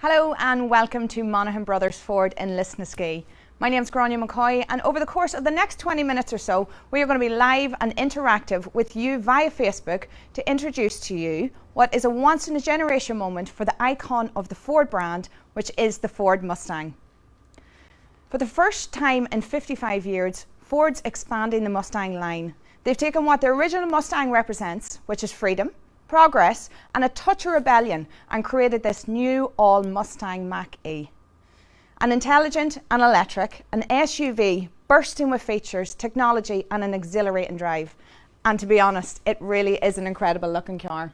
Hello and welcome to Monaghan Bros Ford in Lisnaskea. My name is Grainne McCoy, and over the course of the next 20 minutes or so we are going to be live and interactive with you via Facebook to introduce to you what is a once in a generation moment for the icon of the Ford brand, which is the Ford Mustang. For the first time in 55 years, Ford's expanding the Mustang line. They've taken what the original Mustang represents, which is freedom, progress and a touch of rebellion, and created this new all Mustang Mach-E. An intelligent and electric, an SUV bursting with features, technology and an exhilarating drive. And to be honest, it really is an incredible looking car.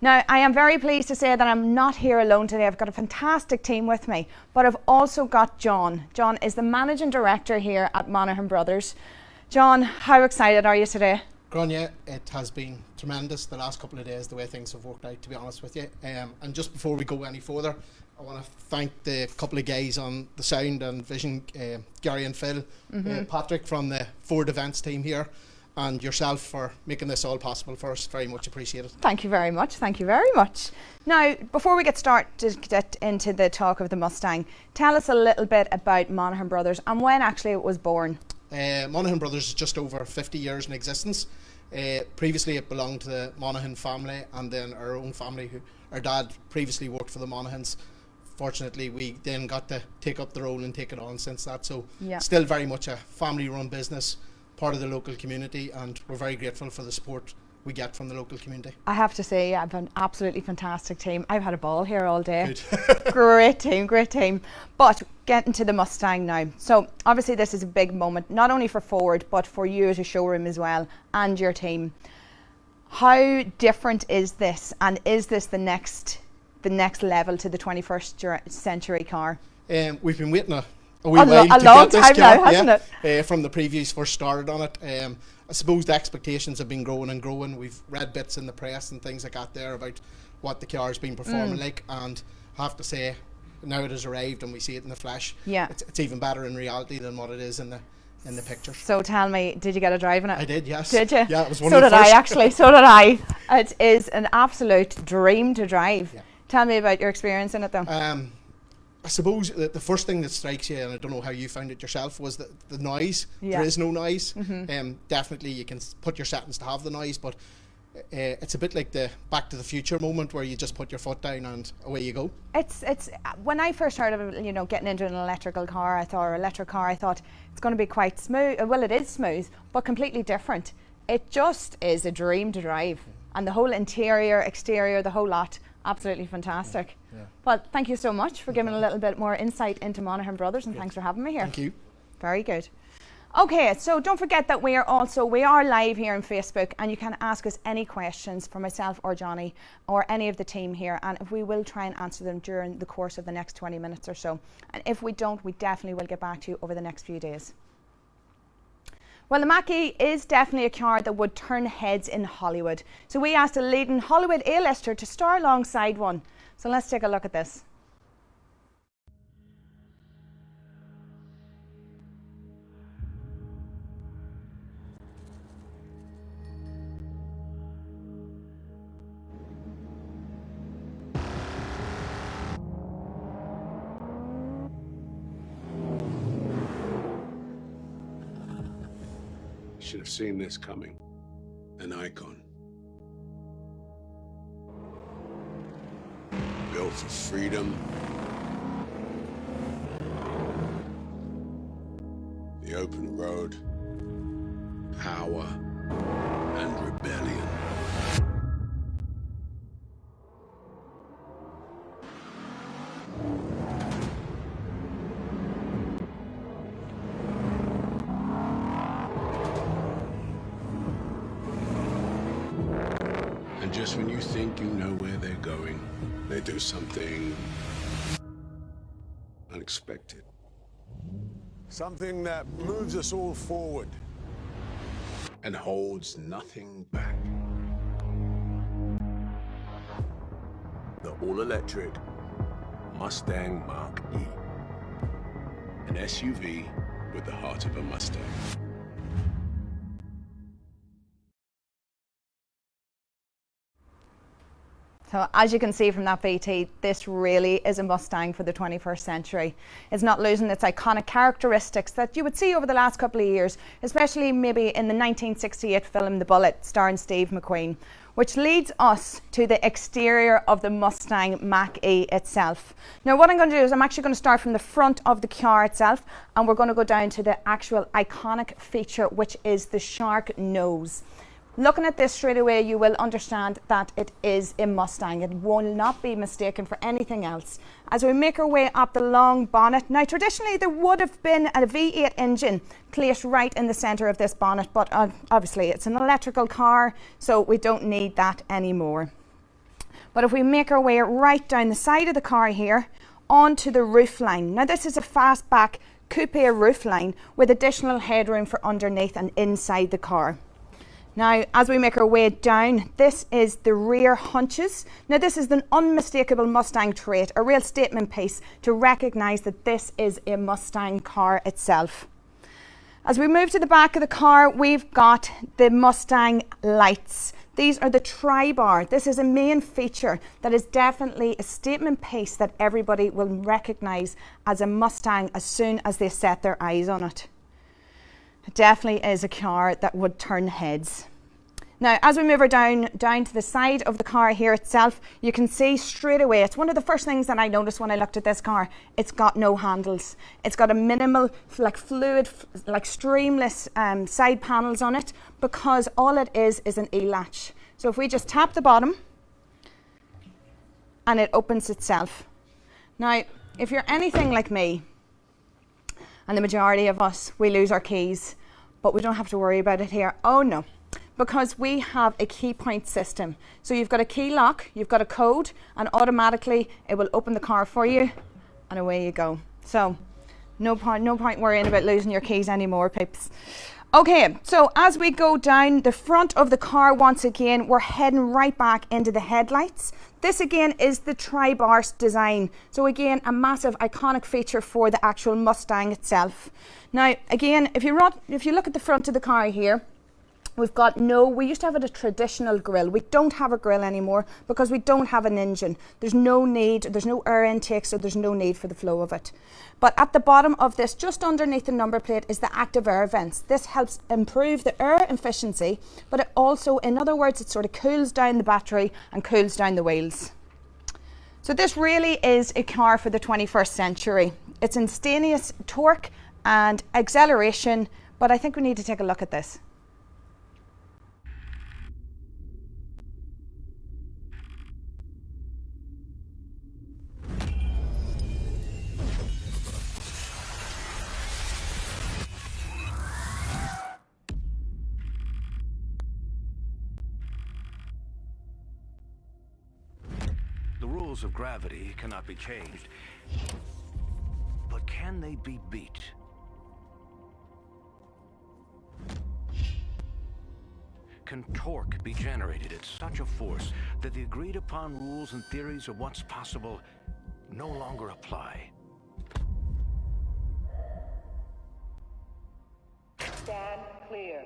Now, I am very pleased to say that I'm not here alone today. I've got a fantastic team with me, but I've also got John. John is the Managing Director here at Monaghan Bros. John, how excited are you today? Grainne, it has been tremendous the last couple of days, the way things have worked out, to be honest with you. And just before we go any further, I want to thank the couple of guys on the sound and vision, Gary and Phil, Patrick from the Ford events team here, and yourself for making this all possible for us. Very much appreciated. Thank you very much. Thank you very much. Now, before we get into the talk of the Mustang, tell us a little bit about Monaghan Bros and when actually it was born. Monaghan Bros is just over 50 years in existence. Previously it belonged to the Monaghan family and then our own family. Our dad previously worked for the Monaghans. Fortunately, we then got to take up the role and take it on since that. So still very much a family run business, part of the local community, and we're very grateful for the support we get from the local community. I have to say, I've an absolutely fantastic team. I've had a ball here all day. Good. Great team. But getting to the Mustang now. So obviously this is a big moment, not only for Ford, but for you as a showroom as well, and your team. How different is this, and is this the next level to the 21st century car? We've been waiting a long time now, hasn't it? From the previews first started on it. I suppose the expectations have been growing and growing. We've read bits in the press and things like that there about what the car has been performing like, and I have to say, now it has arrived and we see it in the flesh. It's even better in reality than what it is in the pictures. So tell me, did you get a drive in it? I did, yes. Did you? Yeah, it was one of the first. So did I actually. So did I. It is an absolute dream to drive. Yeah. Tell me about your experience in it though. I suppose the first thing that strikes you, and I don't know how you found it yourself, was the noise. There is no noise. Definitely you can put your settings to have the noise, but it's a bit like the Back to the Future moment where you just put your foot down and away you go. It's when I first heard of getting into an electric car, I thought it's going to be quite smooth. Well, it is smooth, but completely different. It just is a dream to drive, and the whole interior, exterior, the whole lot. Absolutely fantastic. Yeah. Well, thank you so much for giving a little bit more insight into Monaghan Bros, and thanks for having me here. Thank you. Very good. Okay, so don't forget that we are live here on Facebook, and you can ask us any questions for myself or Johnny or any of the team here, and we will try and answer them during the course of the next 20 minutes or so. And if we don't, we definitely will get back to you over the next few days. Well, the Mach-E is definitely a car that would turn heads in Hollywood. So we asked a leading Hollywood A-lister to star alongside one. So let's take a look at this. Should have seen this coming. An icon. Built for freedom. The open road. Power and rebellion. Just when you think you know where they're going, they do something unexpected. Something that moves us all forward. And holds nothing back. The all-electric Mustang Mach-E. An SUV with the heart of a Mustang. So as you can see from that VT, this really is a Mustang for the 21st century. It's not losing its iconic characteristics that you would see over the last couple of years, especially maybe in the 1968 film The Bullet, starring Steve McQueen, which leads us to the exterior of the Mustang Mach-E itself. Now what I'm going to do is I'm actually going to start from the front of the car itself, and we're going to go down to the actual iconic feature, which is the shark nose. Looking at this straight away, you will understand that it is a Mustang. It will not be mistaken for anything else. As we make our way up the long bonnet, now traditionally there would have been a V8 engine placed right in the centre of this bonnet, but obviously it's an electrical car, so we don't need that anymore. But if we make our way right down the side of the car here, onto the roofline. Now this is a fastback coupe roofline with additional headroom for underneath and inside the car. Now, as we make our way down, this is the rear hunches. Now, this is an unmistakable Mustang trait, a real statement piece to recognise that this is a Mustang car itself. As we move to the back of the car, we've got the Mustang lights. These are the tri-bar. This is a main feature that is definitely a statement piece that everybody will recognise as a Mustang as soon as they set their eyes on it. It definitely is a car that would turn heads. Now, as we move her down to the side of the car here itself, you can see straight away, it's one of the first things that I noticed when I looked at this car. It's got no handles. It's got a minimal, like fluid, like streamless side panels on it, because all it is an E-latch. So if we just tap the bottom, and it opens itself. Now, if you're anything like me, and the majority of us, we lose our keys, but we don't have to worry about it here. Oh no, because we have a key point system. So you've got a key lock, you've got a code, and automatically it will open the car for you, and away you go. So no point worrying about losing your keys anymore, peeps. Okay, so as we go down the front of the car, once again, we're heading right back into the headlights. This again is the tri-bar design. So again, a massive iconic feature for the actual Mustang itself. Now, again, if you look at the front of the car here, we used to have a traditional grille. We don't have a grille anymore because we don't have an engine. There's no need, there's no air intake, so there's no need for the flow of it. But at the bottom of this, just underneath the number plate, is the active air vents. This helps improve the air efficiency, but it also, in other words, it sort of cools down the battery and cools down the wheels. So this really is a car for the 21st century. It's instantaneous torque and acceleration, but I think we need to take a look at this. The rules of gravity cannot be changed, but can they be beat? Can torque be generated at such a force that the agreed upon rules and theories of what's possible no longer apply? Stand clear.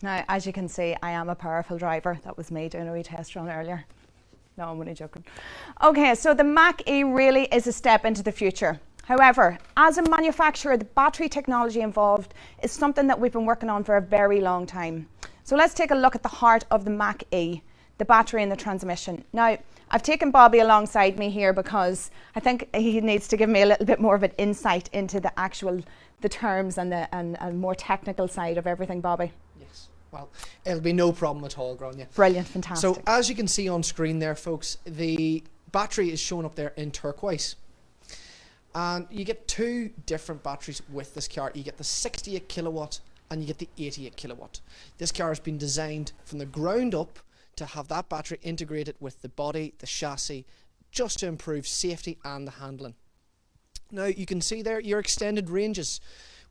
Now, as you can see, I am a powerful driver. That was me doing a wee test run earlier. No, I'm only joking. Okay, so the Mach-E really is a step into the future. However, as a manufacturer, the battery technology involved is something that we've been working on for a very long time. So let's take a look at the heart of the Mach-E, the battery and the transmission. Now, I've taken Bobby alongside me here because I think he needs to give me a little bit more of an insight into the terms and the more technical side of everything, Bobby. Yes, well, it'll be no problem at all, Grainne. Brilliant, fantastic. So as you can see on screen there, folks, the battery is shown up there in turquoise. And you get two different batteries with this car. You get the 68 kilowatt and you get the 88 kilowatt. This car has been designed from the ground up to have that battery integrated with the body, the chassis, just to improve safety and the handling. Now you can see there your extended ranges,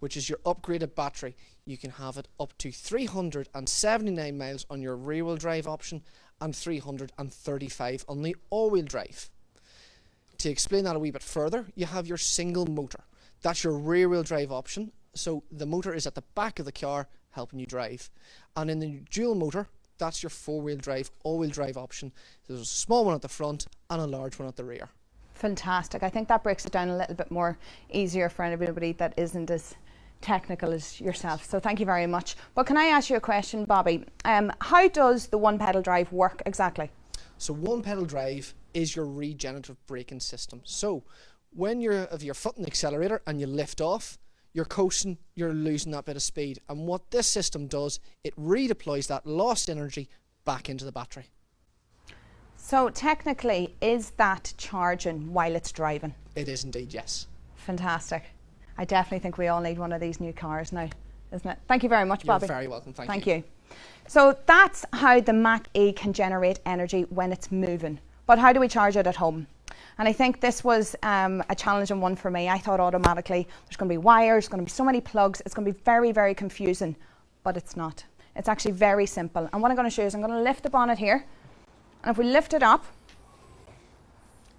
which is your upgraded battery. You can have it up to 379 miles on your rear wheel drive option and 335 on the all wheel drive. To explain that a wee bit further, you have your single motor. That's your rear wheel drive option. So the motor is at the back of the car helping you drive. And in the dual motor, that's your four wheel drive, all wheel drive option. There's a small one at the front and a large one at the rear. Fantastic. I think that breaks it down a little bit more easier for anybody that isn't as technical as yourself. So thank you very much. But can I ask you a question, Bobby? How does the one pedal drive work exactly? So one pedal drive is your regenerative braking system. So when you have your foot in the accelerator and you lift off, you're coasting, you're losing that bit of speed. And what this system does, it redeploys that lost energy back into the battery. So technically, is that charging while it's driving? It is indeed, yes. Fantastic. I definitely think we all need one of these new cars now, isn't it? Thank you very much, Bobby. You're very welcome. Thank you. So that's how the Mach-E can generate energy when it's moving. But how do we charge it at home? And I think this was a challenging one for me. I thought automatically there's going to be wires, there's going to be so many plugs, it's going to be very, very confusing, but it's not. It's actually very simple. And what I'm going to show you is I'm going to lift the bonnet here, and if we lift it up,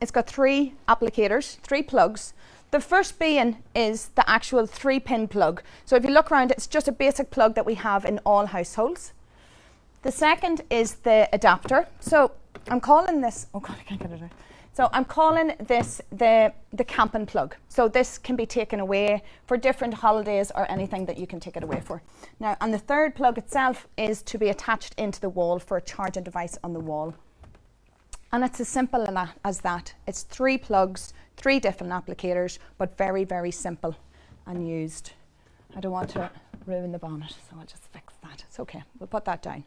it's got three applicators, three plugs. The first being is the actual 3-pin plug. So if you look around, it's just a basic plug that we have in all households. The second is the adapter. So I'm calling this, oh God, I can't get it out. So I'm calling this the camping plug. So this can be taken away for different holidays or anything that you can take it away for. Now, and the third plug itself is to be attached into the wall for a charging device on the wall. And it's as simple as that. It's 3 plugs, 3 different applicators, but very, very simple and used. I don't want to ruin the bonnet, so I'll just fix that. It's okay, we'll put that down.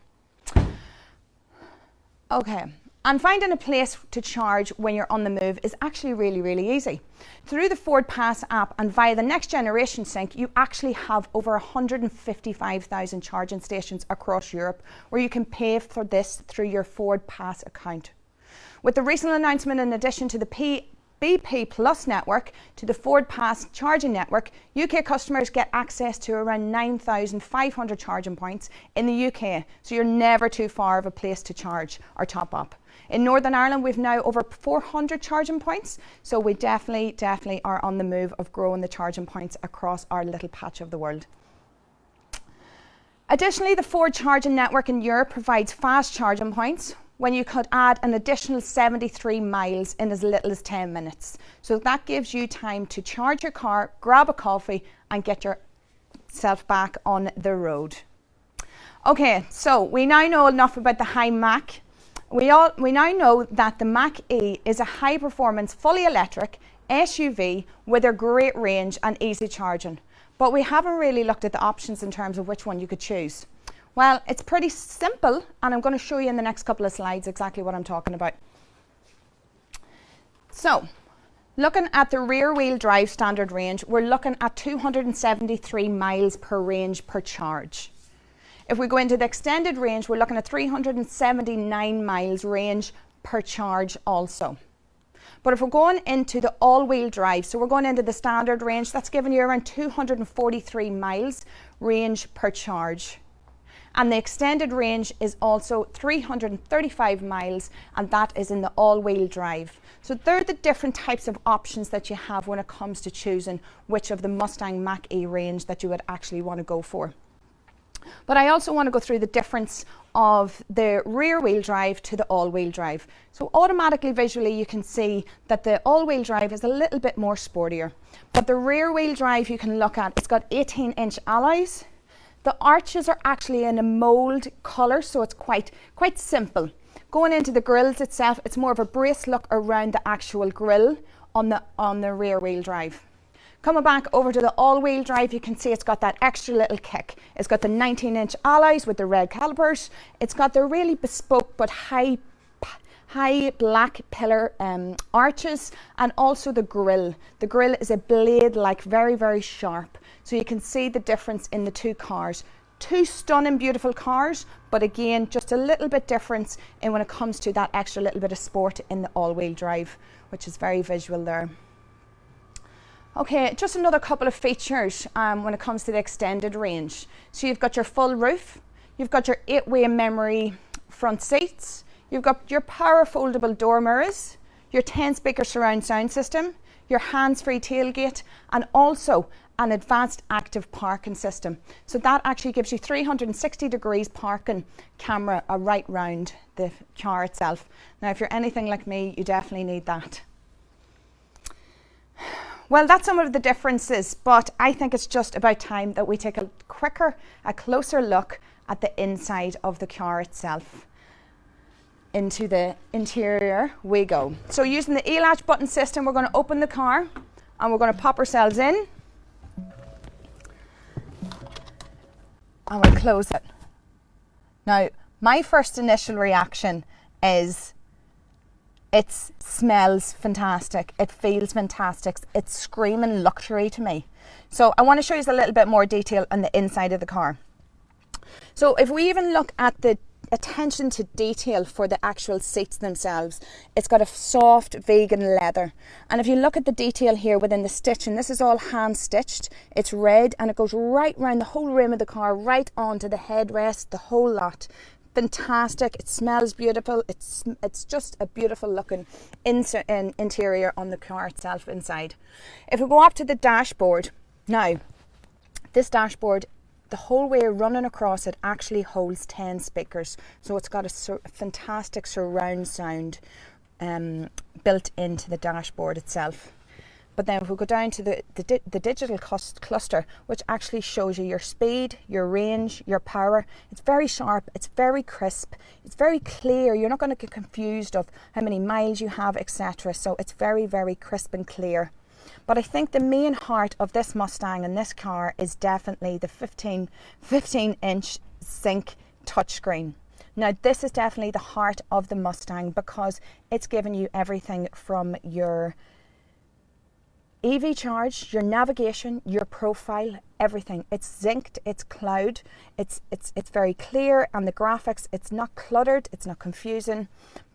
Okay, and finding a place to charge when you're on the move is actually really, really easy. Through the Ford Pass app and via the Next Generation Sync, you actually have over 155,000 charging stations across Europe where you can pay for this through your Ford Pass account. With the recent announcement, in addition to the BP Plus network to the Ford Pass charging network, UK customers get access to around 9,500 charging points in the UK, so you're never too far of a place to charge or top up. In Northern Ireland, we've now over 400 charging points, so we definitely are on the move of growing the charging points across our little patch of the world. Additionally, the Ford charging network in Europe provides fast charging points when you could add an additional 73 miles in as little as 10 minutes. So that gives you time to charge your car, grab a coffee and get yourself back on the road. Okay, so we now know enough about the high Mach. We now know that the Mach-E is a high performance, fully electric SUV with a great range and easy charging. But we haven't really looked at the options in terms of which one you could choose. Well, it's pretty simple, and I'm going to show you in the next couple of slides exactly what I'm talking about. So, looking at the rear wheel drive standard range, we're looking at 273 miles per range per charge. If we go into the extended range, we're looking at 379 miles range per charge also. But if we're going into the all-wheel drive, so we're going into the standard range, that's giving you around 243 miles range per charge. And the extended range is also 335 miles, and that is in the all-wheel drive. So they're the different types of options that you have when it comes to choosing which of the Mustang Mach-E range that you would actually want to go for. But I also want to go through the difference of the rear wheel drive to the all-wheel drive. So automatically, visually, you can see that the all-wheel drive is a little bit more sportier. But the rear wheel drive you can look at, it's got 18-inch alloys. The arches are actually in a mould colour, so it's quite simple. Going into the grills itself, it's more of a brace look around the actual grille on the rear wheel drive. Coming back over to the all-wheel drive, you can see it's got that extra little kick. It's got the 19-inch alloys with the red calipers. It's got the really bespoke but high high black pillar arches, and also the grille. The grille is a blade like, very, very sharp. So you can see the difference in the two cars. Two stunning, beautiful cars, but again, just a little bit difference in when it comes to that extra little bit of sport in the all-wheel drive, which is very visual there. Okay, just another couple of features when it comes to the extended range. So you've got your full roof, you've got your 8-way memory front seats, you've got your power foldable door mirrors, your 10-speaker surround sound system, your hands-free tailgate, and also an advanced active parking system. So that actually gives you 360 degrees parking camera right round the car itself. Now, if you're anything like me, you definitely need that. Well, that's some of the differences, but I think it's just about time that we take a closer look at the inside of the car itself. Into the interior we go. So using the e-latch button system, we're going to open the car and we're going to pop ourselves in. And we'll close it. Now, my first initial reaction is it smells fantastic. It feels fantastic. It's screaming luxury to me. So I want to show you a little bit more detail on the inside of the car. So if we even look at the attention to detail for the actual seats themselves, it's got a soft vegan leather, and if you look at the detail here within the stitching, this is all hand stitched. It's red and it goes right around the whole rim of the car, right onto the headrest, the whole lot. Fantastic. It smells beautiful. It's just a beautiful looking interior on the car itself inside. If we go up to the dashboard now, this dashboard, the whole way running across it actually holds 10 speakers. So it's got a fantastic surround sound built into the dashboard itself. But then if we go down to the digital cluster, which actually shows you your speed, your range, your power, it's very sharp, it's very crisp, it's very clear. You're not going to get confused of how many miles you have, etc. So it's very, very crisp and clear. But I think the main heart of this Mustang and this car is definitely the 15-inch Sync touchscreen. Now, this is definitely the heart of the Mustang because it's giving you everything from your EV charge, your navigation, your profile, everything. It's synced, it's cloud, it's very clear, and the graphics, it's not cluttered, it's not confusing.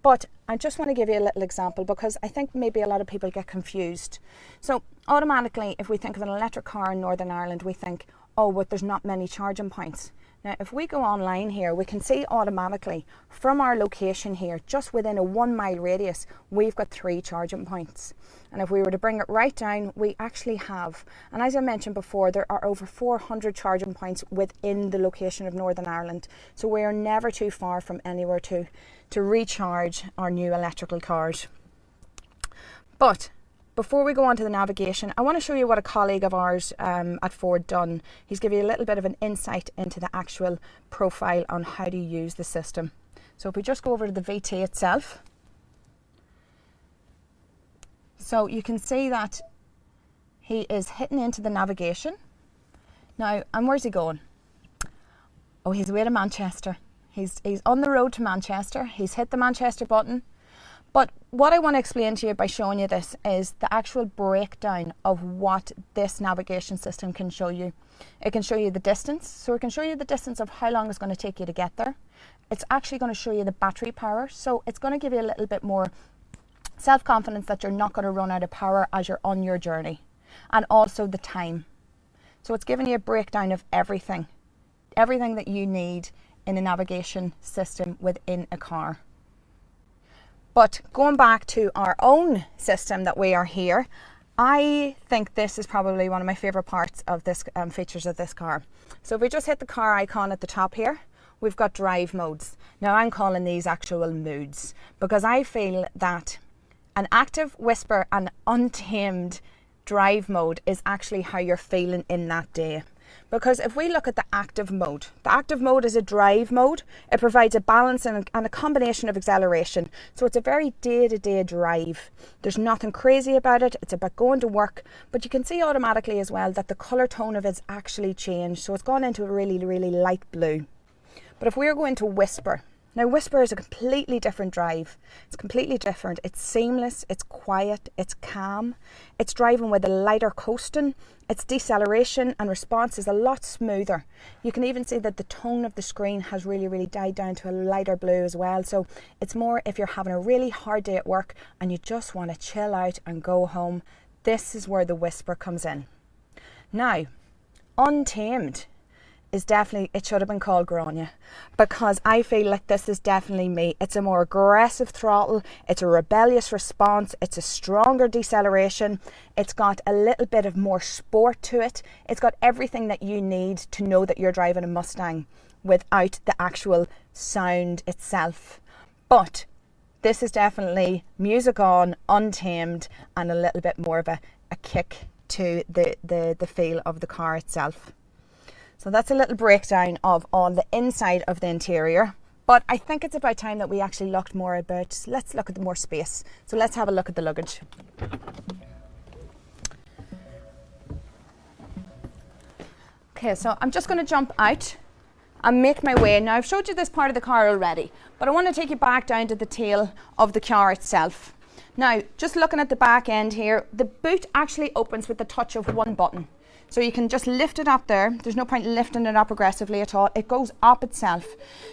But I just want to give you a little example because I think maybe a lot of people get confused. So automatically, if we think of an electric car in Northern Ireland, we think, oh, but there's not many charging points. Now, if we go online here, we can see automatically from our location here, just within a 1 mile radius, we've got 3 charging points. And if we were to bring it right down, we actually have, and as I mentioned before, there are over 400 charging points within the location of Northern Ireland. So we are never too far from anywhere to recharge our new electrical cars. But before we go on to the navigation, I want to show you what a colleague of ours at Ford done. He's given you a little bit of an insight into the actual profile on how to use the system. So if we just go over to the VT itself, so you can see that he is hitting into the navigation. Now, and where's he going? Oh, he's away to Manchester. He's on the road to Manchester. He's hit the Manchester button. But what I want to explain to you by showing you this is the actual breakdown of what this navigation system can show you. It can show you the distance. So it can show you the distance of how long it's going to take you to get there. It's actually going to show you the battery power. So it's going to give you a little bit more self-confidence that you're not going to run out of power as you're on your journey. And also the time. So it's giving you a breakdown of everything that you need in a navigation system within a car. But going back to our own system that we are here, I think this is probably one of my favourite parts of this features of this car. So if we just hit the car icon at the top here, we've got drive modes. Now I'm calling these actual moods because I feel that an active, whisper and untamed drive mode is actually how you're feeling in that day. Because if we look at the active mode is a drive mode. It provides a balance and a combination of acceleration. So it's a very day-to-day drive. There's nothing crazy about it. It's about going to work. But you can see automatically as well that the colour tone of it's actually changed. So it's gone into a really, really light blue. But if we're going to whisper, Now Whisper is a completely different drive. It's completely different. It's seamless, it's quiet, it's calm. It's driving with a lighter coasting. Its deceleration and response is a lot smoother. You can even see that the tone of the screen has really died down to a lighter blue as well. So it's more if you're having a really hard day at work and you just want to chill out and go home. This is where the Whisper comes in. Now, Untamed is definitely, it should have been called Grainne, because I feel like this is definitely me. It's a more aggressive throttle, it's a rebellious response, it's a stronger deceleration, it's got a little bit of more sport to it, it's got everything that you need to know that you're driving a Mustang without the actual sound itself. But this is definitely music on, untamed, and a little bit more of a kick to the feel of the car itself. So that's a little breakdown of all the inside of the interior. But I think it's about time that we actually looked more about, let's look at the more space. So let's have a look at the luggage. Okay, so I'm just going to jump out and make my way. Now I've showed you this part of the car already, but I want to take you back down to the tail of the car itself. Now, just looking at the back end here, the boot actually opens with the touch of one button. So you can just lift it up there. There's no point lifting it up aggressively at all. It goes up itself.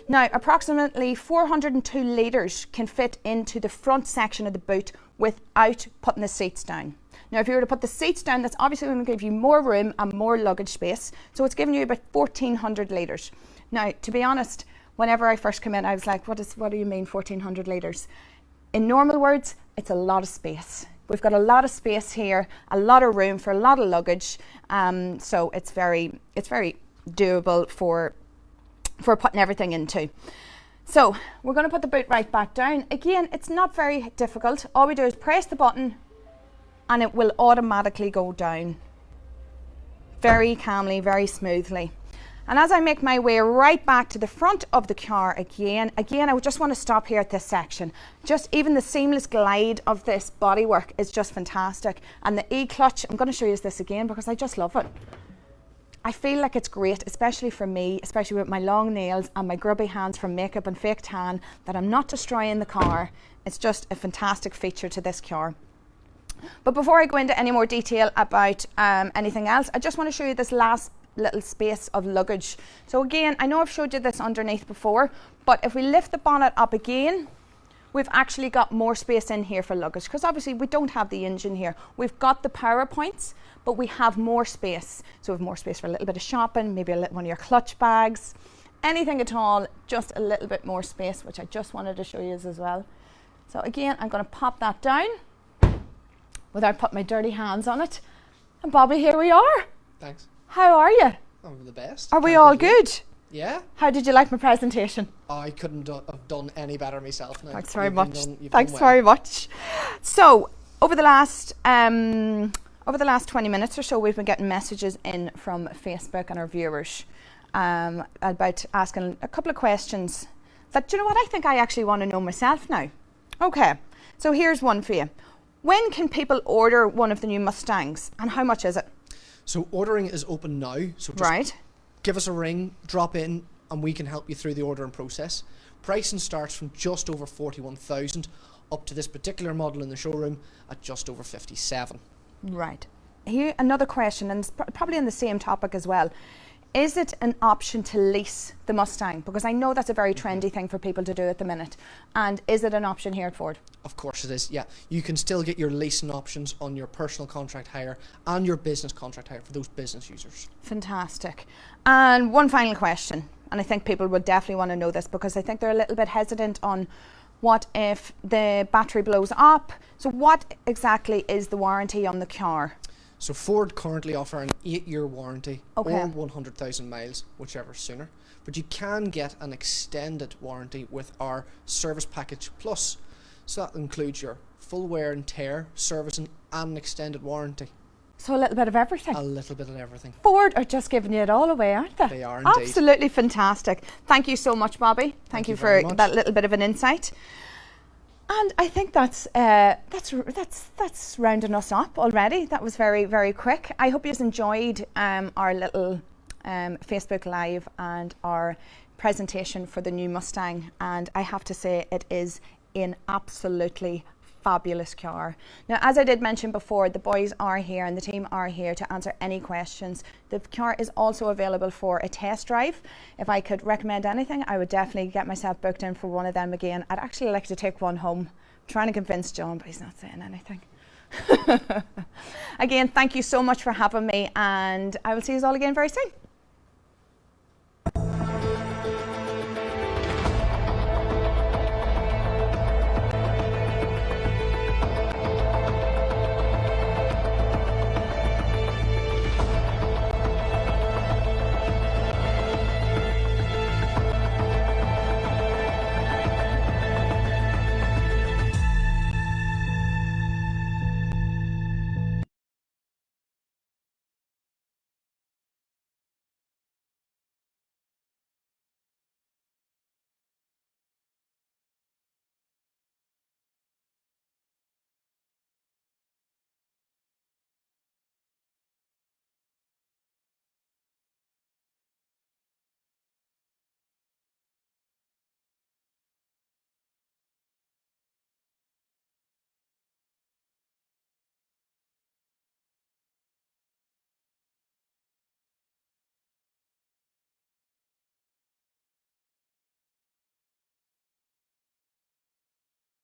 Now, approximately 402 litres can fit into the front section of the boot without putting the seats down. Now, if you were to put the seats down, that's obviously going to give you more room and more luggage space. So it's giving you about 1,400 litres. Now, to be honest, whenever I first came in, I was like, what do you mean 1,400 litres? In normal words, it's a lot of space. We've got a lot of space here, a lot of room for a lot of luggage. So it's very doable for putting everything into. So we're going to put the boot right back down. Again, it's not very difficult. All we do is press the button and it will automatically go down. Very calmly, very smoothly. And as I make my way right back to the front of the car again, I would just want to stop here at this section. Just even the seamless glide of this bodywork is just fantastic. And the E-clutch, I'm going to show you this again because I just love it. I feel like it's great, especially for me, especially with my long nails and my grubby hands from makeup and fake tan, that I'm not destroying the car. It's just a fantastic feature to this car. But before I go into any more detail about anything else, I just want to show you this last little space of luggage. So again, I know I've showed you this underneath before, but if we lift the bonnet up again, we've actually got more space in here for luggage, because obviously we don't have the engine here. We've got the power points, but we have more space. So we have more space for a little bit of shopping, maybe one of your clutch bags, anything at all, just a little bit more space, which I just wanted to show you as well. So again, I'm going to pop that down without putting my dirty hands on it. And Bobby, here we are. Thanks. How are you? I'm the best. Are we all good? Yeah. How did you like my presentation? I couldn't have done any better myself. No, Thanks very much. Thanks very much. So over the last 20 minutes or so, we've been getting messages in from Facebook and our viewers about asking a couple of questions that, do you know what, I think I actually want to know myself now. Okay, so here's one for you. When can people order one of the new Mustangs and how much is it? So ordering is open now. So just give us a ring, drop in, and we can help you through the ordering process. Pricing starts from just over 41,000 up to this particular model in the showroom at just over 57. Right. Here another question, and it's probably on the same topic as well. Is it an option to lease the Mustang? Because I know that's a very trendy thing for people to do at the minute. And is it an option here at Ford? Of course it is, yeah. You can still get your leasing options on your personal contract hire and your business contract hire for those business users. Fantastic. And one final question, and I think people would definitely want to know this because I think they're a little bit hesitant on what if the battery blows up. So what exactly is the warranty on the car? So Ford currently offer an 8-year warranty or 100,000 miles, whichever sooner. But you can get an extended warranty with our Service Package Plus. So that includes your full wear and tear, servicing and an extended warranty. So a little bit of everything? A little bit of everything. Ford are just giving you it all away, aren't they? They are indeed. Absolutely fantastic. Thank you so much, Bobby. Thank you for that little bit of an insight. And I think that's rounding us up already. That was very, very quick. I hope you enjoyed our little Facebook Live and our presentation for the new Mustang, and I have to say it is an absolutely fabulous car. Now, as I did mention before, the boys are here and the team are here to answer any questions. The car is also available for a test drive. If I could recommend anything, I would definitely get myself booked in for one of them again. I'd actually like to take one home. I'm trying to convince John, but he's not saying anything. Again, thank you so much for having me, and I will see you all again very soon.